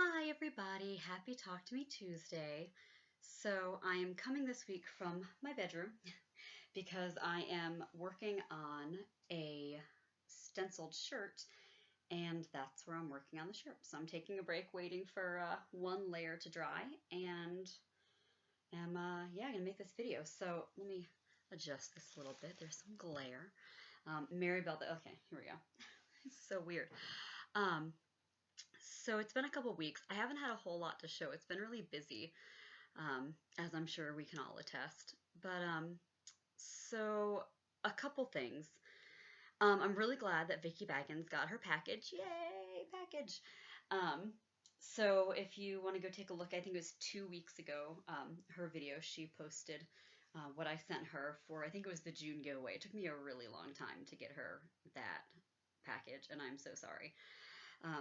Hi everybody, happy Talk to Me Tuesday. So I am coming this week from my bedroom because I am working on a stenciled shirt and that's where I'm working on the shirt. So I'm taking a break waiting for one layer to dry and am gonna make this video. So let me adjust this a little bit. There's some glare. Okay, here we go. It's so weird. So it's been a couple weeks. I haven't had a whole lot to show. It's been really busy, as I'm sure we can all attest. But so a couple things. I'm really glad that Vicky Baggins got her package. Yay, package! So if you want to go take a look, I think it was 2 weeks ago, her video, she posted what I sent her for, I think it was the June giveaway. It took me a really long time to get her that package, and I'm so sorry.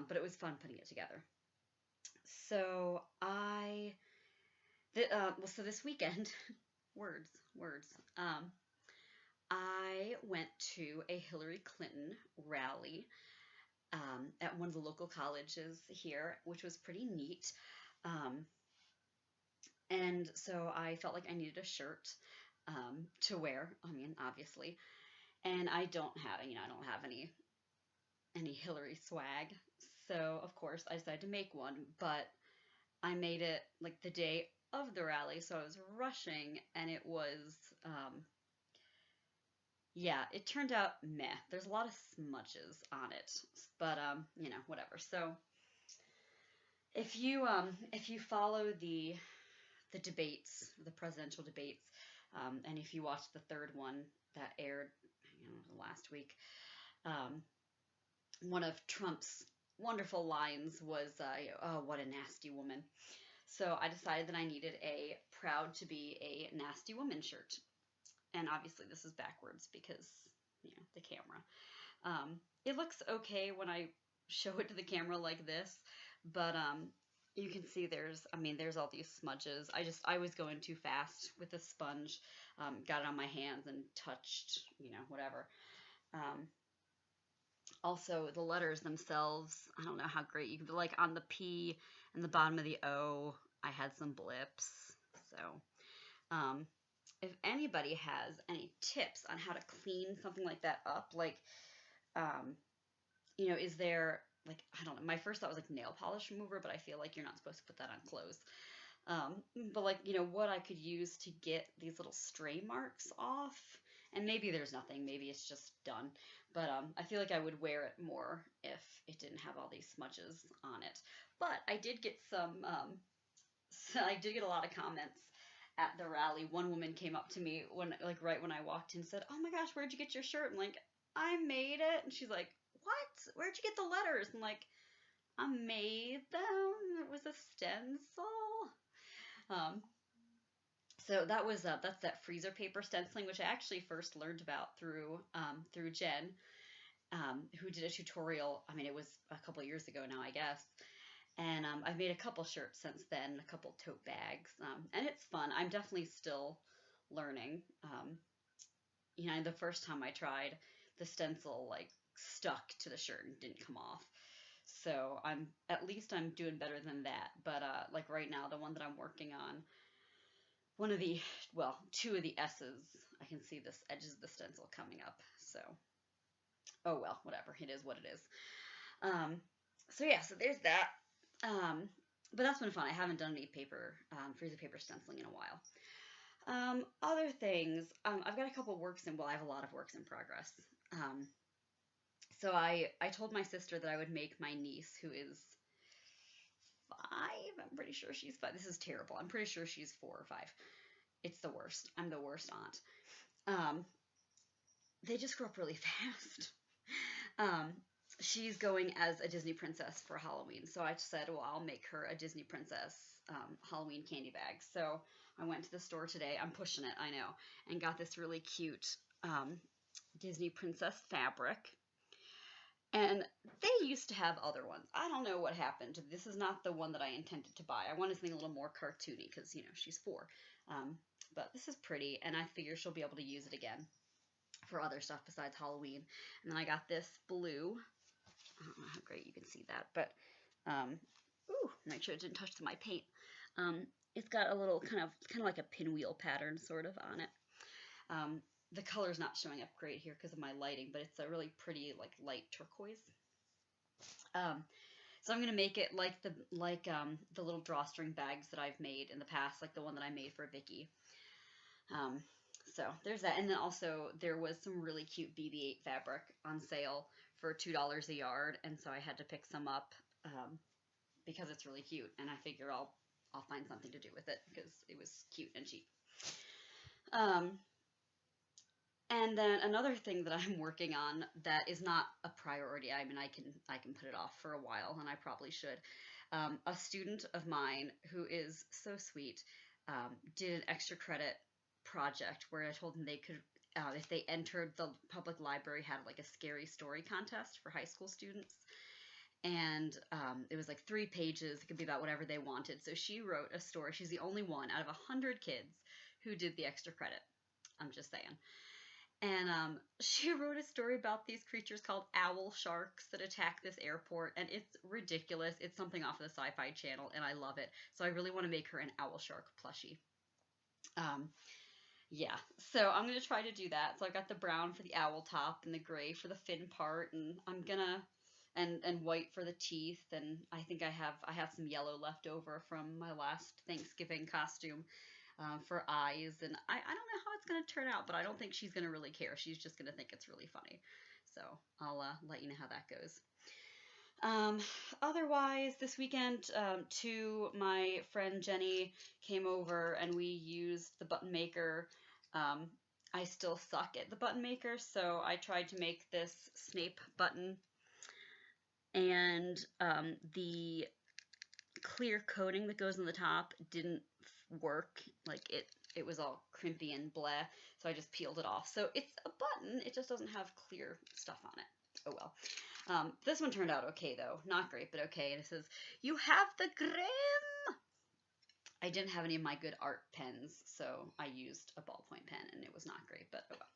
But it was fun putting it together. So so this weekend, words. I went to a Hillary Clinton rally at one of the local colleges here, which was pretty neat. And so I felt like I needed a shirt to wear. I mean, obviously, and I don't have any Hillary swag. So of course I decided to make one, but I made it like the day of the rally, so I was rushing, and it was, yeah, it turned out meh. There's a lot of smudges on it, but whatever. So if you follow the debates, the presidential debates, and if you watch the third one that aired, last week, one of Trump's wonderful lines was, "Oh, what a nasty woman." So I decided that I needed a proud to be a nasty woman shirt. And obviously this is backwards because, the camera. It looks okay when I show it to the camera like this, but you can see there's all these smudges. I was going too fast with the sponge, got it on my hands and touched, whatever. Also, the letters themselves, I don't know how great you can, like on the P and the bottom of the O, I had some blips. So, if anybody has any tips on how to clean something like that up, like, is there, like, I don't know, my first thought was like nail polish remover, but I feel like you're not supposed to put that on clothes. But like, what I could use to get these little stray marks off, and maybe there's nothing, maybe it's just done, but I feel like I would wear it more if it didn't have all these smudges on it. But I did get so I did get a lot of comments at the rally. One woman came up to me right when I walked in, said, "Oh my gosh, where'd you get your shirt?" I'm like, "I made it." And she's like, "What? Where'd you get the letters?" I'm like, "I made them. It was a stencil." Um, so that's that freezer paper stenciling, which I actually first learned about through Jen, who did a tutorial. I mean, it was a couple of years ago now, I guess. And I've made a couple shirts since then, a couple tote bags, and it's fun. I'm definitely still learning. The first time I tried, the stencil like stuck to the shirt and didn't come off. So at least I'm doing better than that. But like right now, the one that I'm working on, two of the S's, I can see this edges of the stencil coming up. So, oh well, whatever. It is what it is. So yeah, so there's that. But that's been fun. I haven't done any freezer paper stenciling in a while. Other things, I've got a couple I have a lot of works in progress. So I told my sister that I would make my niece, who is 5. I'm pretty sure she's 5. This is terrible. I'm pretty sure she's 4 or 5. It's the worst. I'm the worst aunt. They just grow up really fast. She's going as a Disney princess for Halloween. So I said, well, I'll make her a Disney princess Halloween candy bag. So I went to the store today. I'm pushing it, I know. And got this really cute Disney princess fabric. And they used to have other ones. I don't know what happened. This is not the one that I intended to buy. I wanted something a little more cartoony because, she's 4. But this is pretty, and I figure she'll be able to use it again for other stuff besides Halloween. And then I got this blue. I don't know how great you can see that, but Ooh, make sure it didn't touch my paint. It's got a little kind of like a pinwheel pattern sort of on it. The color's not showing up great here because of my lighting, but it's a really pretty like light turquoise. So I'm gonna make it like the little drawstring bags that I've made in the past, like the one that I made for Vicky. So there's that, and then also there was some really cute BB-8 fabric on sale for $2 a yard, and so I had to pick some up because it's really cute, and I figure I'll find something to do with it because it was cute and cheap. And then another thing that I'm working on that is not a priority. I mean, I can put it off for a while, and I probably should. A student of mine who is so sweet did an extra credit project where I told them they could, if they entered the public library, had like a scary story contest for high school students. And it was like 3 pages. It could be about whatever they wanted. So she wrote a story. She's the only one out of 100 kids who did the extra credit. I'm just saying. And she wrote a story about these creatures called owl sharks that attack this airport, and it's ridiculous. It's something off of the Sci-Fi Channel, and I love it. So I really want to make her an owl shark plushie. Yeah, so I'm gonna try to do that. So I got the brown for the owl top and the gray for the fin part, and I'm gonna and white for the teeth, and I think I have some yellow left over from my last Thanksgiving costume. For eyes, and I don't know how it's going to turn out, but I don't think she's going to really care. She's just going to think it's really funny. So I'll let you know how that goes. Otherwise, this weekend, my friend Jenny came over and we used the button maker. I still suck at the button maker, so I tried to make this Snape button, and the clear coating that goes on the top didn't work. Like it was all crimpy and blah, so I just peeled it off. So it's a button, it just doesn't have clear stuff on it. Oh well. This one turned out okay though. Not great, but okay. And it says, "You have the grim." I didn't have any of my good art pens, so I used a ballpoint pen, and it was not great, but oh well.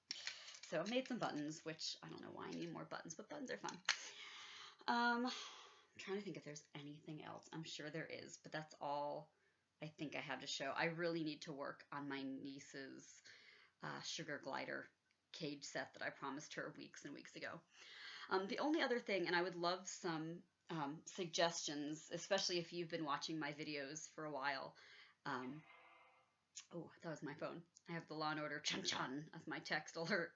So I made some buttons, which I don't know why I need more buttons, but buttons are fun. I'm trying to think if there's anything else. I'm sure there is, but that's all I think I have to show. I really need to work on my niece's sugar glider cage set that I promised her weeks and weeks ago. The only other thing, and I would love some suggestions, especially if you've been watching my videos for a while. Oh, that was my phone. I have the Law and Order chun chun as my text alert.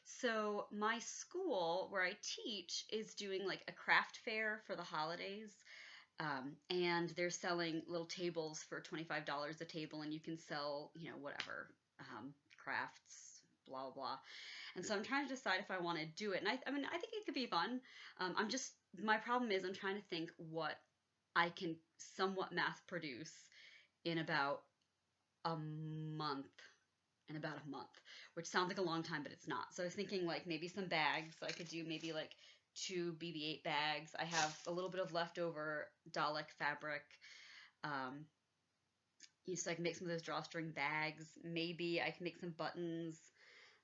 So my school where I teach is doing like a craft fair for the holidays. And they're selling little tables for $25 a table, and you can sell, whatever, crafts, blah, blah, blah. And so I'm trying to decide if I want to do it. And I mean, I think it could be fun. My problem is I'm trying to think what I can somewhat mass produce in about a month. Which sounds like a long time, but it's not. So I was thinking like maybe some bags. So I could do maybe like 2 BB-8 bags. I have a little bit of leftover Dalek fabric. So I can make some of those drawstring bags. Maybe I can make some buttons.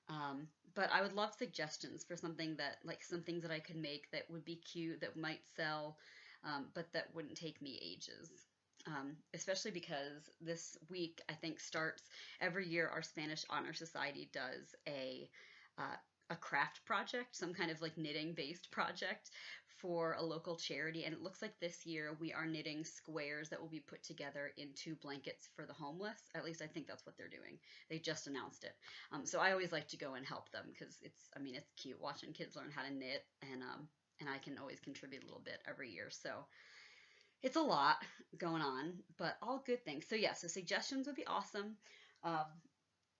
But I would love suggestions for something that, like some things that I could make that would be cute, that might sell, but that wouldn't take me ages. Especially because this week, I think, starts every year. Our Spanish Honor Society does a craft project, some kind of like knitting based project for a local charity. And it looks like this year we are knitting squares that will be put together into blankets for the homeless. At least I think that's what they're doing. They just announced it. So I always like to go and help them because it's cute watching kids learn how to knit, and I can always contribute a little bit every year. So it's a lot going on, but all good things. So yeah, so suggestions would be awesome.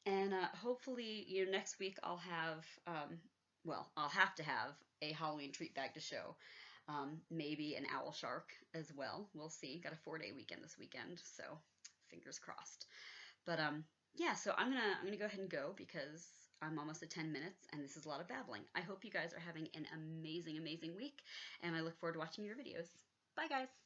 And hopefully, next week I'll have, I'll have to have a Halloween treat bag to show. Maybe an owl shark as well. We'll see. Got a 4-day weekend this weekend, so fingers crossed. But yeah, so I'm gonna go ahead and go because I'm almost at 10 minutes, and this is a lot of babbling. I hope you guys are having an amazing, amazing week, and I look forward to watching your videos. Bye, guys.